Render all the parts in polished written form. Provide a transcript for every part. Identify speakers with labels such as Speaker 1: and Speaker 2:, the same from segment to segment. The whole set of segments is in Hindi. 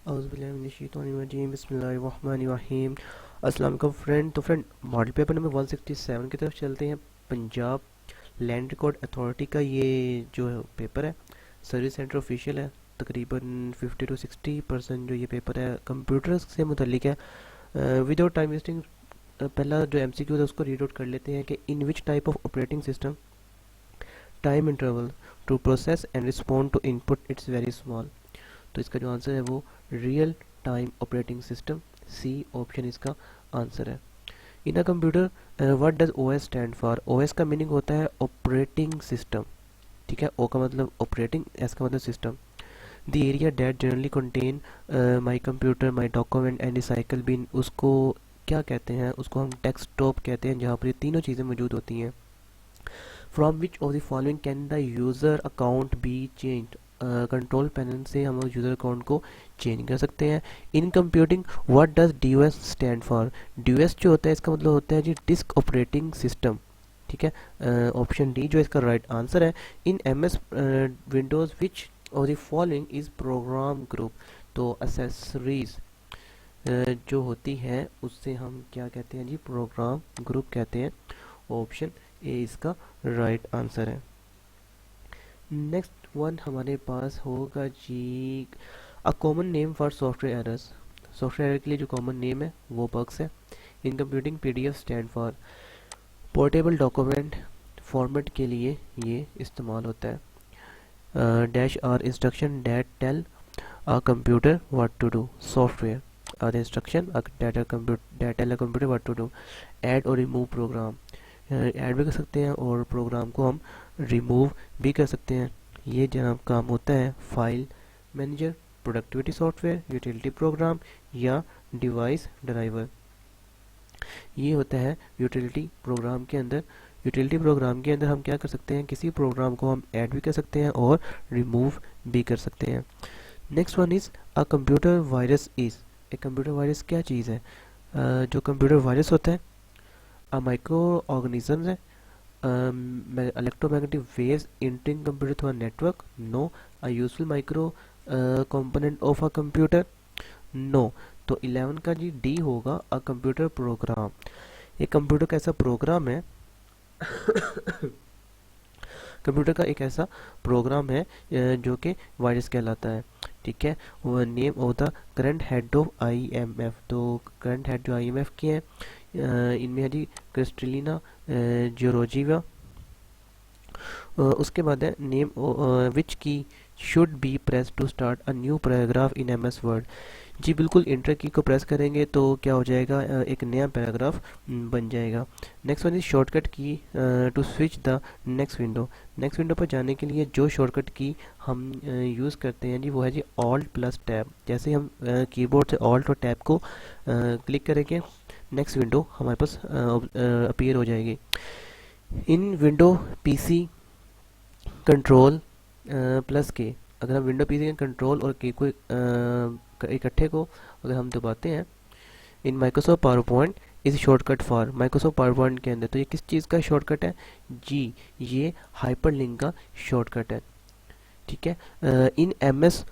Speaker 1: औज़ुबिल्लाहिमिनश्शैतानिर्रजीम बिस्मिल्लाहिर्रहमानिर्रहीम। अस्सलाम वालेकुम फ्रेंड। तो फ्रेंड मॉडल पेपर नंबर 167 की तरफ चलते हैं। पंजाब लैंड रिकॉर्ड अथॉरिटी का ये जो पेपर है सर्विस सेंटर ऑफिशियल है। तकरीबन 50 to 60% जो ये पेपर है कंप्यूटर से मुतल्लिक है। विदाउट टाइम वेस्टिंग पहला जो एमसीक्यू है उसको रीड आउट कर लेते हैं कि in which type of operating system time interval to process and respond to input it's very small. तो इसका जो आंसर है वो real time operating system, C option इसका आंसर है। In a computer what does OS stand for? OS का मीनिंग होता है ऑपरेटिंग सिस्टम। ठीक है, ओ का मतलब ऑपरेटिंग, एस का मतलब system. The area that generally contain my computer my document and recycle bin, उसको क्या कहते हैं? उसको हम डेस्कटॉप कहते हैं, जहाँ पर ये तीनों चीज़ें मौजूद होती हैं। From which of the following can the user account be changed? Control panel से हम यूज़र अकाउंट को चेंज कर सकते हैं। In computing what does D O S stand for? D O S जो होता है इसका मतलब होता है जी डिस्क ऑपरेटिंग सिस्टम। ठीक है, ऑप्शन डी जो इसका राइट आंसर है। In M S Windows which of the following is program group? तो असेसरीज जो होती है उससे हम क्या कहते हैं जी? प्रोग्राम ग्रुप कहते हैं। ऑप्शन ए इसका राइट आंसर है। नेक्स्ट वन हमारे पास होगा जी a common name for software errors. Software error के लिए जो कॉमन नेम है वो बग्स है। In computing PDF stand for portable document format के लिए ये इस्तेमाल होता है। Dash are instruction that tell a computer what to do. Software are instruction that tell a computer what to do. Add और रिमूव प्रोग्राम, ऐड भी कर सकते हैं और प्रोग्राम को हम रिमूव भी कर सकते हैं। ये जहाँ काम होता है file manager, productivity software, utility programme या डिवाइस ड्राइवर। ये होता है यूटिलिटी प्रोग्राम के अंदर। यूटिलिटी प्रोग्राम के अंदर हम क्या कर सकते हैं? किसी प्रोग्राम को हम ऐड भी कर सकते हैं और रिमूव भी कर सकते हैं। Next one is a computer virus is. एक कंप्यूटर वायरस क्या चीज़ है? जो कंप्यूटर वायरस होता है अ माइक्रो ऑर्गेनिज्म है। electromagnetic waves entering computer through a network? No. A useful micro component of a computer? No. तो 11 का जी डी होगा अ कंप्यूटर प्रोग्राम। एक कंप्यूटर का ऐसा प्रोग्राम है कंप्यूटर का एक ऐसा प्रोग्राम है जो कि वायरस कहलाता है। ठीक है, वो name of the current head of IMF. तो करंट हेड जो आईएमएफ की है इनमें है जी क्रिस्टलिना जोरोजीवा। उसके बाद है name which key should be press to start a new paragraph in M S Word. जी बिल्कुल, इंटर की को प्रेस करेंगे तो क्या हो जाएगा? एक नया पैराग्राफ बन जाएगा। Next one is shortcut key to switch the next window. Next window पर जाने के लिए जो शॉर्टकट की हम यूज़ करते हैं जी वो है जी ऑल्ट प्लस टैब। जैसे हम कीबोर्ड से ऑल्ट और टैब को क्लिक करेंगे नेक्स्ट विंडो हमारे पास अपीयर हो जाएगी। इन विंडो पीसी कंट्रोल प्लस के, अगर हम विंडो पीसी के कंट्रोल और के को इकट्ठे को अगर हम दबाते हैं इन माइक्रोसॉफ्ट पावर पॉइंट इस shortcut for Microsoft power point के अंदर, तो ये किस चीज़ का शॉर्टकट है जी? ये हाइपरलिंक का शॉर्टकट है। ठीक है, in M S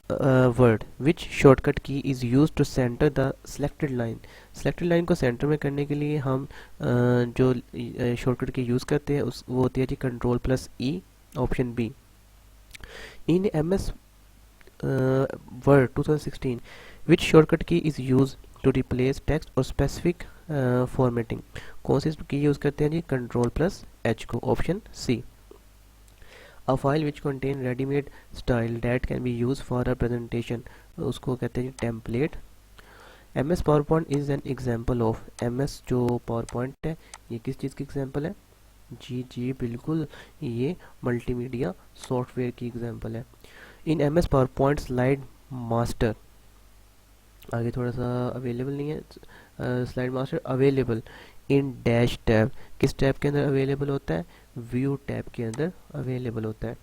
Speaker 1: Word which shortcut key is use to centre the selected line. Selected line को सेंटर में करने के लिए हम जो शॉर्टकट की यूज़ करते हैं उस वो होती है जी control plus E, option B. In M S Word 2016 which shortcut key is use to replace text और स्पेसिफिक फॉर्मेटिंग। कौन सी की यूज़ करते हैं जी? कंट्रोल प्लस एच को, option C. A file which contain readymade style that can be use for a presentation, उसको कहते हैं template. M S PowerPoint is an example of. M S जो पावर पॉइंट है ये किस चीज़ की एग्जाम्पल है? जी जी बिल्कुल, ये मल्टीमीडिया सॉफ्टवेयर की एग्जाम्पल है। In M S PowerPoint slide master, आगे थोड़ा सा अवेलेबल नहीं है। Slide master available in dash tab, किस टैब के अंदर अवेलेबल होता है? व्यू टैब के अंदर अवेलेबल होता है।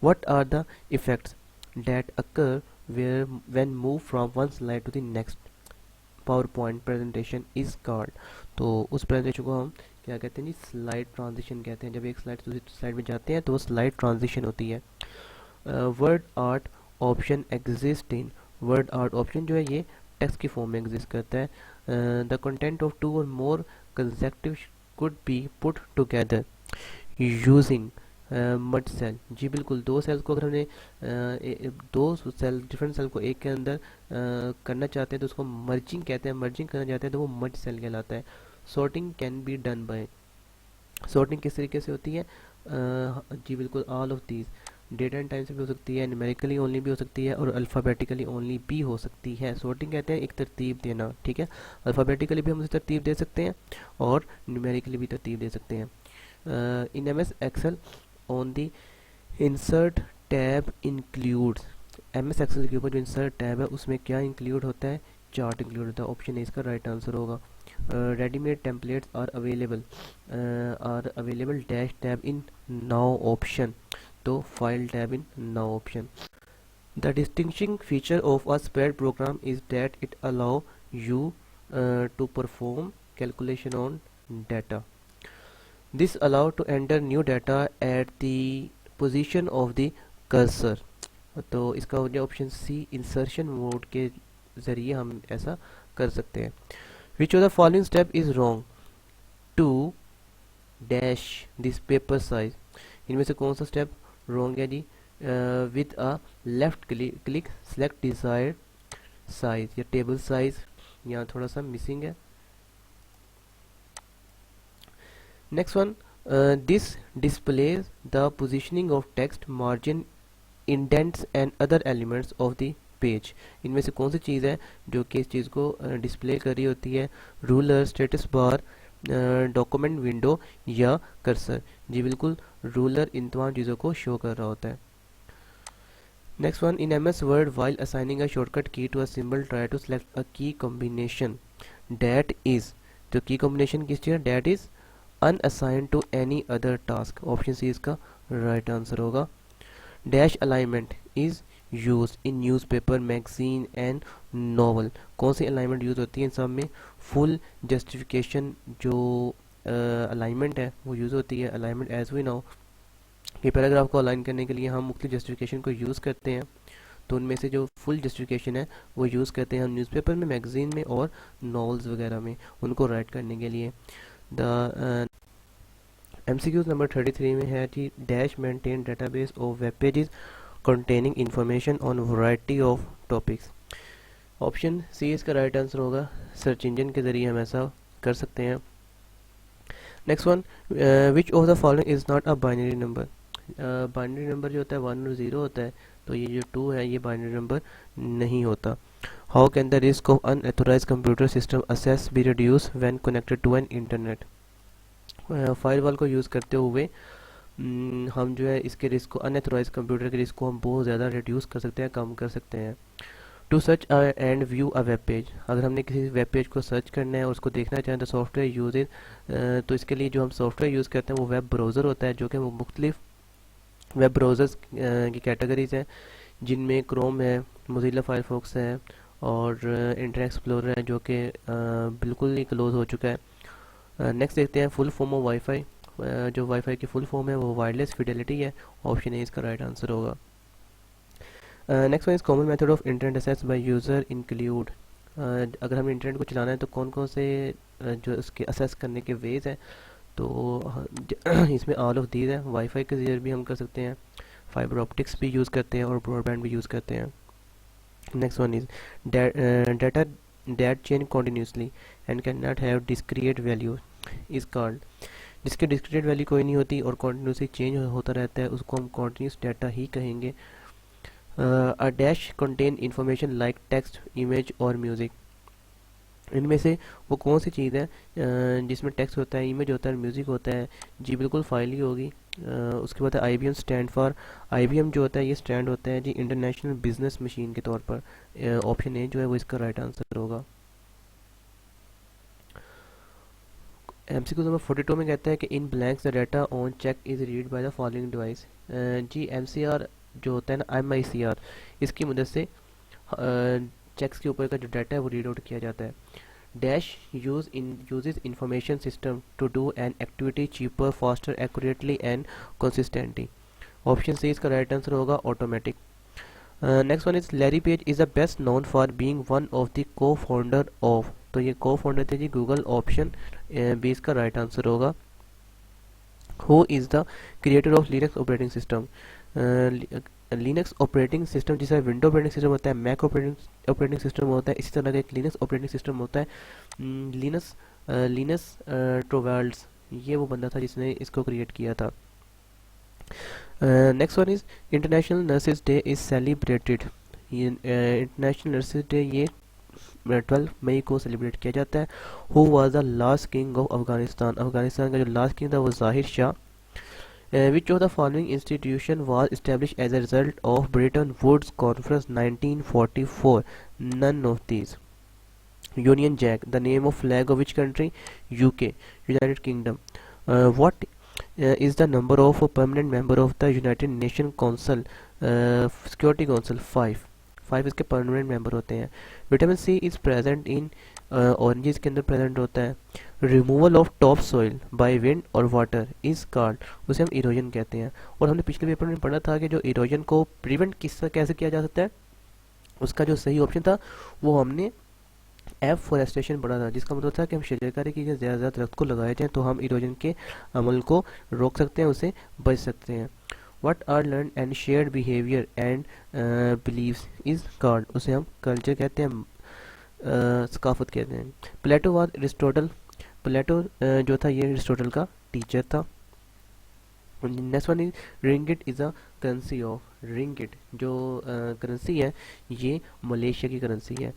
Speaker 1: What are the effects that occur where when move from one slide to the next? PowerPoint presentation is called। तो उस प्रेजेंटेशन को हम क्या कहते हैं जी? स्लाइड ट्रांजिशन कहते हैं। जब एक स्लाइड से दूसरी स्लाइड में जाते हैं तो वो स्लाइड ट्रांजिशन होती है। Word art option exist in, word art option जो है ये टेक्स्ट की फॉर्म में एग्जिस्ट करता है. द कंटेंट ऑफ टू और more consecutive could be put together using mud cell. जी बिल्कुल, दो सेल्स को अगर हमने दो सेल डिफरेंट सेल को एक के अंदर करना चाहते हैं तो उसको मर्जिंग कहते हैं. मर्जिंग करना चाहते हैं तो वो मड सेल कहलाता है. Sorting can be done by, sorting किस तरीके से होती है? जी बिल्कुल, all of these, date and time से भी हो सकती है, न्यूमेरिकली ओनली भी हो सकती है और अल्फ़ाबेटिकली ओनली भी हो सकती है. सॉर्टिंग कहते हैं एक तरतीब देना, ठीक है. अल्फ़ाबेटिकली भी हम उसे तरतीब दे सकते हैं और न्यूमेरिकली भी तरतीब दे सकते हैं. In M S Excel on the insert tab includes, M S Excel के ऊपर जो इंसर्ट टैब है उसमें क्या इंक्लूड होता है? चार्ट इंक्लूड होता है. ऑप्शन ए इसका राइट आंसर होगा. Readymade templates are available dash tab in now option, तो file tab in now option. The distinguishing feature of a spread program is that it allow you to perform calculation on data. This allow to enter new data at the position of the cursor. तो इसका हो गया ऑप्शन सी, इंसर्शन मोड के ज़रिए हम ऐसा कर सकते हैं. Which of the following step is wrong to dash this paper size, इनमें से कौन सा स्टेप रॉन्ग है जी? With a left click select desired size या टेबल साइज, यहाँ थोड़ा सा मिसिंग है. Next one, this displays the positioning of text, margin, indents and other elements of the page. इनमें से कौन सी चीज़ है जो कि इस चीज़ को डिस्प्ले कर रही होती है? Ruler, status bar, document window या कर्सर. जी बिल्कुल, रूलर इन तमाम चीज़ों को शो कर रहा होता है. Next one, in M S Word while assigning a shortcut key to a symbol try to select a key combination that is, तो की कॉम्बिनेशन किस चीज़ है? That is unassigned to any other task. Option C इसका राइट आंसर होगा. Dash alignment is use in newspaper, magazine and novel. कौन सी अलाइनमेंट यूज होती है इन सब में? फुल जस्टिफिकेशन जो अलाइनमेंट है वो यूज़ होती है. अलाइनमेंट एज वी नो कि पैराग्राफ को अलाइन करने के लिए हम मुख्तलिफ जस्टिफिकेशन को यूज़ करते हैं, तो उनमें से जो फुल जस्टिफिकेशन है वो यूज़ करते हैं हम न्यूज़पेपर में, मैगजीन में और नॉवल्स वगैरह में उनको राइट करने के लिए. द MCQs नंबर 33 में है कि dash maintain database of web pages containing information on variety of topics. Option C इसका राइट आंसर होगा. सर्च इंजन के ज़रिए हम ऐसा कर सकते हैं. Next one, which of the following is not a binary number. Binary number जो होता है 1 और 0 होता है, तो ये जो 2 है ये बाइनरी नंबर नहीं होता. How can the risk of unauthorised computer system access be reduce when connected to an internet. Firewall को यूज़ करते हुए हम जो है इसके रिस्क को, अनऑथोराइज्ड कंप्यूटर के रिस्क को हम बहुत ज़्यादा रिड्यूस कर सकते हैं, कम कर सकते हैं. To search and view a web page, अगर हमने किसी वेब पेज को सर्च करना है और उसको देखना चाहें तो सॉफ्टवेयर यूज, तो इसके लिए जो हम सॉफ्टवेयर यूज़ करते हैं वो वेब ब्राउज़र होता है, जो कि वो मुख्तलिफ वेब ब्राउज़र्स की कैटेगरीज हैं, जिनमें क्रोम है, मोज़िला फायरफॉक्स है और इंटरनेट एक्सप्लोरर है जो कि बिल्कुल ही क्लोज हो चुका है. नेक्स्ट देखते हैं फुल फॉर्म ऑफ वाईफाई. जो वाईफाई की फुल फॉर्म है वो वायरलेस फिडेलिटी है. ऑप्शन ए इसका राइट आंसर होगा. Next one is common method of internet access by user include. अगर हमें इंटरनेट को चलाना है तो कौन कौन से जो उसके असेस करने के वेज हैं, तो इसमें ऑल ऑफ दीज है. वाईफाई के जरिए भी हम कर सकते हैं, फाइबर ऑप्टिक्स भी यूज़ करते हैं और ब्रॉडबैंड भी यूज़ करते हैं. Next one is data that change continuously and cannot have discrete value is called. जिसके discrete value कोई नहीं होती और continuously change होता रहता है उसको हम continuous data ही कहेंगे. A dash contain information like text, image और music. इनमें से वो कौन सी चीज़ है जिसमें टेक्स्ट होता है, इमेज होता है, म्यूज़िक होता है? जी बिल्कुल फाइल ही होगी. उसके बाद IBM स्टैंड फॉर, IBM जो होता है ये स्टैंड होता है जी इंटरनेशनल बिजनेस मशीन के तौर पर. ऑप्शन ए जो है वो इसका राइट आंसर होगा. MCQ नंबर 42 में कहता है कि in blanks the data on check is read by the following device. जी MCR जो होता है ना, MICR, इसकी मदद से चेक्स के ऊपर का जो डाटा है वो रीड आउट किया जाता है. Dash uses information system to do an activity cheaper, faster, accurately and consistently. Option C इसका राइट आंसर होगा automatic. Next one is Larry Page is the best known for being one of the co founder of, तो ये को फाउंडर थे जी गूगल, ऑप्शन बी इसका राइट आंसर होगा। Who is the creator of Linux operating system, Linux operating system जिसे विंडो ऑपरेटिंग सिस्टम होता है, मैक ऑपरेटिंग ऑपरेटिंग सिस्टम होता है, इसी तरह का एक लिनक्स ऑपरेटिंग सिस्टम होता है, लिनक्स लिनस टोवाल्ड्स, ये वो बंदा था जिसने इसको क्रिएट किया था। Next one is international nurses day is celebrated, international nurses day ये 12 मई को सेलिब्रेट किया जाता है। Who was the last king of Afghanistan, Afghanistan का जो लास्ट किंग था वो जाहिर Shah. Which of the following institution was established as a result of Bretton Woods Conference 1944? None of these. Union Jack, the name of flag of which country? UK, United Kingdom. What is the number of a permanent member of the United Nations Council, Security Council? 5. 5 इसके परमानेंट मेंबर होते हैं। Vitamin C is present in oranges के अंदर प्रेजेंट होता है। Removal of top soil by wind और वाटर इज कॉल्ड, उसे हम इरोजन कहते हैं। और हमने पिछले पेपर में पढ़ा था कि जो इरोजन को प्रिवेंट कैसे किया जा सकता है, उसका जो सही ऑप्शन था वो हमने एफोरेस्टेशन पढ़ा था, जिसका मतलब था कि हम शजरकारी की ज़्यादा ज़्यादा दरख्त को लगाए जाएँ तो हम इरोजन के अमल को रोक सकते हैं, उसे बच सकते हैं। What are learned and shared behavior and beliefs is called, उसे हम कल्चर कहते हैं, सकाफत कहते हैं। प्लेटो वाज एरिस्टोटल, प्लेटो जो था ये एरिस्टोटल का टीचर था। Next one is ringgit is a currency of, ringgit जो करेंसी है ये मलेशिया की करेंसी है।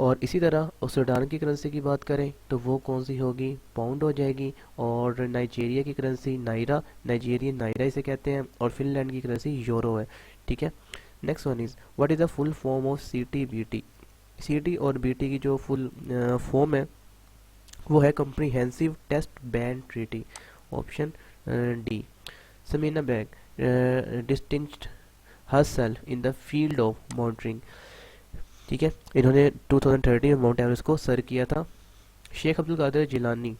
Speaker 1: और इसी तरह सूडान की करेंसी की बात करें तो वो कौन सी होगी, पाउंड हो जाएगी। और नाइजीरिया की करेंसी नायरा, नाइजीरियन नायरा इसे कहते हैं। और फिनलैंड की करेंसी यूरो है, ठीक है। Next one is what is the full form of CTBT, CT और BT की जो फुल फॉर्म है वो है comprehensive test ban treaty, option D. Samina Baig distinguished herself in the field of mountaineering, ठीक है, इन्होंने 2013 में माउंट एवरेस्ट को सर किया था। Sheikh Abdul Qadir Jilani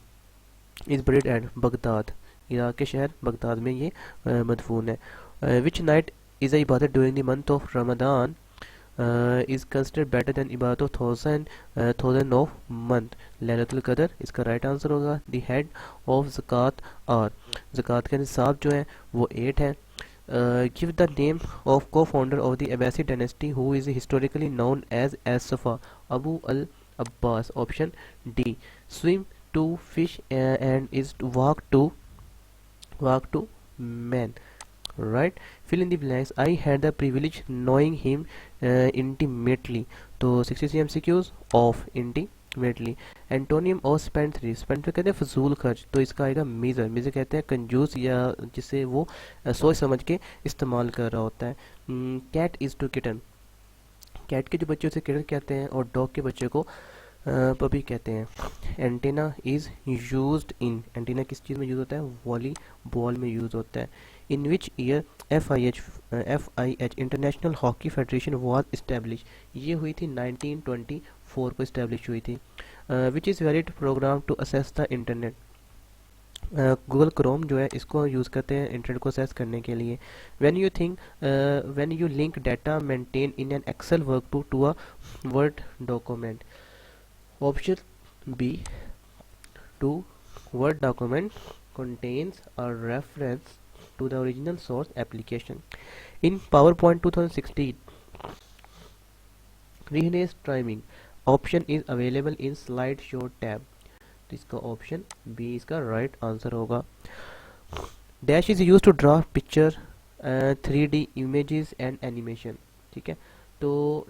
Speaker 1: is buried at Baghdad, Iraq के शहर बगदाद में ये मदफून है। विच नाइट इज़ अ इबादत during the month of Ramadan is considered better than इबादत of thousand of month, Lailatul Qadr इसका राइट आंसर होगा। The head of zakat are, ज़कात का निसाब जो है वो 8 है। Give the name of co-founder of the Abbasid dynasty who is historically known as Safa, Abu al-Abbas, option D. Swim to fish and is to walk to man, right? Fill in the blanks. I had the privilege knowing him intimately, तो 60 MCQs of intimately. Antonym of spend spend कहते हैं फजूल खर्च, तो इसका आएगा मीज़र, मीज़र कहते हैं कंजूस या जिसे वो सोच समझ के इस्तेमाल कर रहा होता है। Cat is to kitten, cat के जो बच्चे उसे किटन कहते हैं और डॉग के बच्चे को पपी कहते हैं। Antenna is used in, antenna किस चीज़ में यूज़ होता है, वॉलीबॉल में यूज़ होता है। In which year FIH international hockey federation was establish, ये हुई थी 1924 को इस्टेब्लिश हुई थी। Which is valid program to access the internet, Google Chrome जो है इसको यूज़ करते हैं इंटरनेट को असेस करने के लिए। When you link data maintain in an Excel workbook to a Word document, option B to Word document contains a reference to the original source application. In PowerPoint 2016, rehash timing option is available in slideshow tab, तो इसका ऑप्शन बी इसका राइट आंसर होगा। Dash is use to draw picture 3D images and animation, ठीक है, तो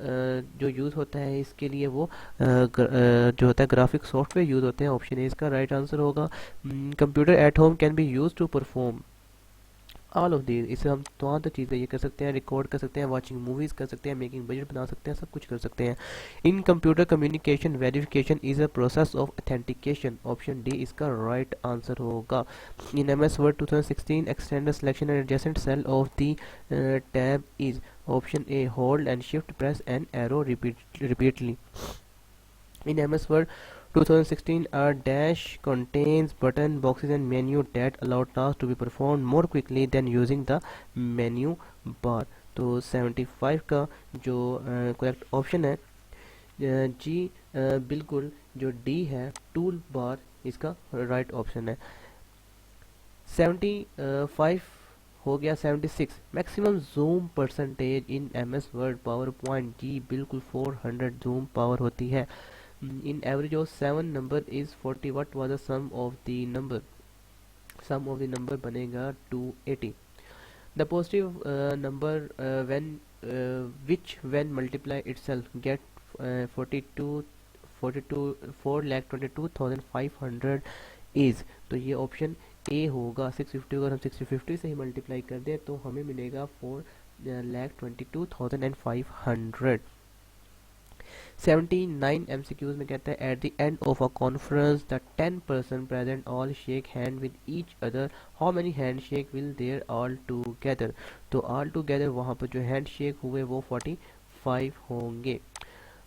Speaker 1: जो यूज़ होता है इसके लिए वो जो होता है ग्राफिक सॉफ्टवेयर यूज़ होते हैं, ऑप्शन ए इसका राइट आंसर होगा। Computer at home can be use to perform all of these, इससे हम तमाम तो चीज़ें ये कर सकते हैं, रिकॉर्ड कर सकते हैं, वाचिंग मूवीज़ कर सकते हैं, मेकिंग बजट बना सकते हैं, सब कुछ कर सकते हैं। In computer communication verification is a process of authentication, option D इसका राइट आंसर होगा। In MS Word 2016 extend selection and adjacent cell of the tab is, option A hold and shift press and arrow repeatedly. In MS Word 2016, a dash contains button, boxes and menu that allow tasks to be performed more quickly than using the menu bar. तो 75 का जो करेक्ट ऑप्शन है जी बिल्कुल जो डी है टूल बार इसका राइट ऑप्शन है। 75 हो गया। 76 maximum zoom percentage in M S Word PowerPoint जी बिल्कुल 400 जूम पावर होती है। In average of 7 number is 40 what was the sum of the number. Sum of the number बनेगा 280। The positive number when which when multiply itself get 42 4,22,500 is। तो ये ऑप्शन ए होगा। 650 अगर हम 650 से ही मल्टीप्लाई कर दें तो हमें मिलेगा 4,22,500। 79 MCQs में कहता है at the end of a conference the 10 person present all shake hand with each other, how many handshake will there all together। तो all together वहाँ पर जो हैंड शेक हुए वो 45 होंगे।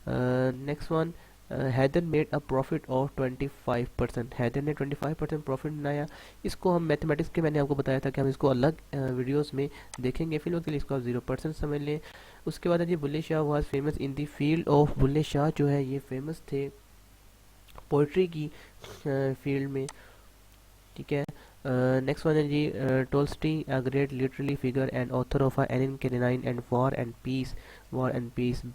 Speaker 1: Next one Haider made a profit of 25%। Haider ने 25% प्रॉफिट बनाया। इसको हम मैथमेटिक्स के मैंने आपको बताया था कि हम इसको अलग वीडियोस में देखेंगे, फिलहाल के लिए इसको आप 0% समझ लें। उसके बाद है जी Bulleh Shah was famous in the field of. Bulleh Shah जो है ये फेमस थे पोइट्री की फील्ड में, ठीक है। नेक्स्ट वन है जी Tolstoy a great literary figure and author of Anna Karenina and War and Peace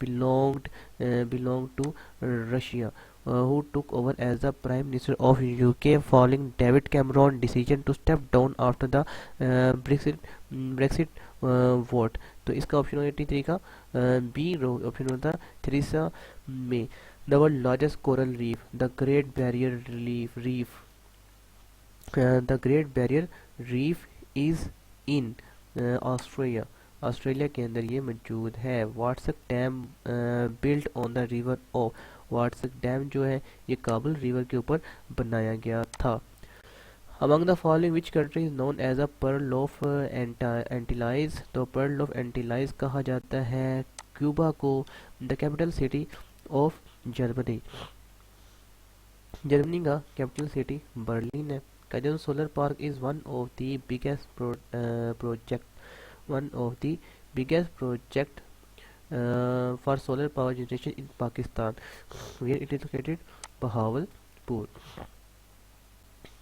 Speaker 1: belong to Russia who took over as the prime minister of UK following David Cameron decision to step down after the Brexit vote। तो इसका ऑप्शन हो 83 का बी ऑप्शन होता Theresa May. The world largest coral reef the Great Barrier Reef the Great Barrier Reef is in Australia. Australia के अंदर ये मौजूद है। Warsak dam built on the river of. Warsak dam जो है ये काबुल रिवर के ऊपर बनाया गया था। Among the following which country is known as a pearl of Antilles. तो पर्ल ऑफ एंटिलाइज कहा जाता है क्यूबा को। The capital city of Germany. Germany का कैपिटल सिटी बर्लिन है। Kaizen Solar Park is one of the biggest project for solar power generation in Pakistan, where it is located Bahawalpur.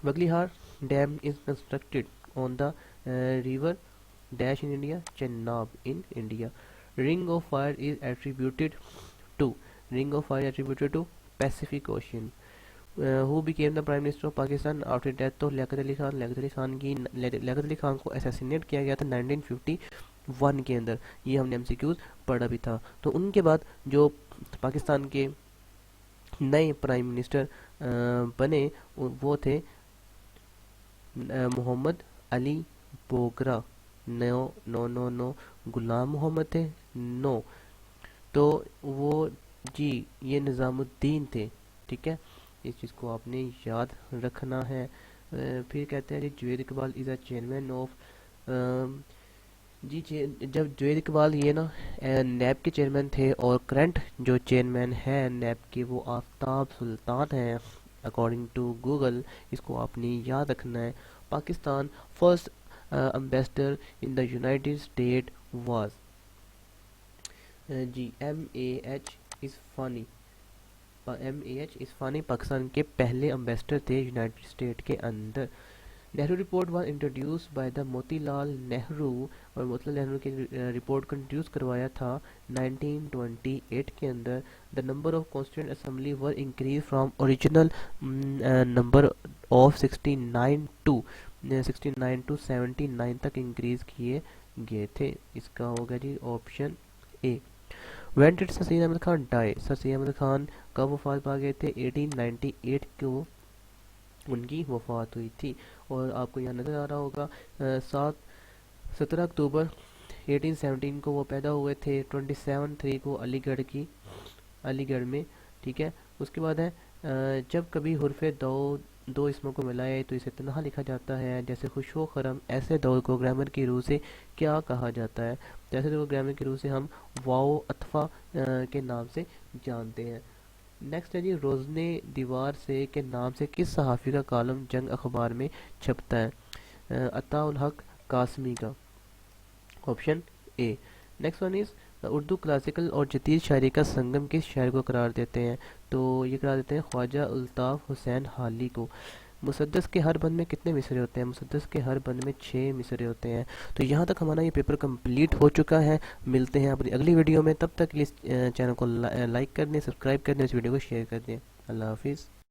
Speaker 1: Baglihar Dam is constructed on the river Dash in India, Chenab in India. Ring of Fire is attributed to Pacific Ocean. Who became the Prime Minister of Pakistan after death of Liaquat Ali Khan. Liaquat Ali Khan को असैसिनेट किया गया था 1951 के अंदर। ये हमने एमसीक्यूज पढ़ा भी था। तो उनके बाद जो पाकिस्तान के नए प्राइम मिनिस्टर बने वो थे मोहम्मद अली बोगरा। नो गुलाम मोहम्मद थे नो। तो वो जी ये निज़ामुद्दीन थे, ठीक है। इस चीज़ को आपने याद रखना है। फिर कहते हैं जी Juwaid Iqbal is a chairman of. जी जब जुवैद इकबाल ये ना नैब के चेयरमैन थे और करंट जो चेयरमैन है नैब के वो आफ्ताब सुल्तान हैं अकॉर्डिंग टू गूगल। इसको आपने याद रखना है। Pakistan first ambassador in the United State was जी MAH इस्फानी पाकिस्तान के पहले एम्बेसडर थे यूनाइटेड स्टेट के अंदर। Nehru report was introduce by the Motilal Nehru. और मोतीलाल नेहरू की रिपोर्ट को इंट्रोड्यूस करवाया था 1928 के अंदर। The number of constituent assembly were increase from original number of 69 to 79 तक इंक्रीज किए गए थे। इसका होगा जी option A. When did sir Syed Ahmad Khan die? Sir Syed Ahmad Khan कब वफात पा गए थे? 1898 को उनकी वफात हुई थी। और आपको यहाँ नज़र आ रहा होगा 17 अक्टूबर 1817 को वो पैदा हुए थे। 27/3 को अलीगढ़ में, ठीक है। उसके बाद है जब कभी हुर्फे दो इसमों को मिलाए तो इसे तन्हा लिखा जाता है। जैसे खुशो खरम ऐसे दौर को ग्रामर की रूह से क्या कहा जाता है? जैसे दौर ग्रामर की रूह से हम वाओ अतफा के नाम से जानते हैं। नेक्स्ट है जी, रोज़ने दीवार से के नाम से किस सहाफ़ी का कॉलम जंग अखबार में छपता है? अताउल हक कासमी का, option A. Next one is, Urdu classical और जदीद शायरी का संगम किस शायर को करार देते हैं? तो ये करार देते हैं ख्वाजा अल्ताफ़ हुसैन हाली को। मुसद्दस के हर बंद में कितने मिसरे होते हैं? मुसद्दस के हर बंद में 6 मिसरे होते हैं। तो यहाँ तक हमारा ये पेपर कंप्लीट हो चुका है। मिलते हैं अपनी अगली वीडियो में, तब तक इस चैनल को लाइक कर दें, सब्सक्राइब कर दें, इस वीडियो को शेयर कर दें। अल्लाह हाफिज़।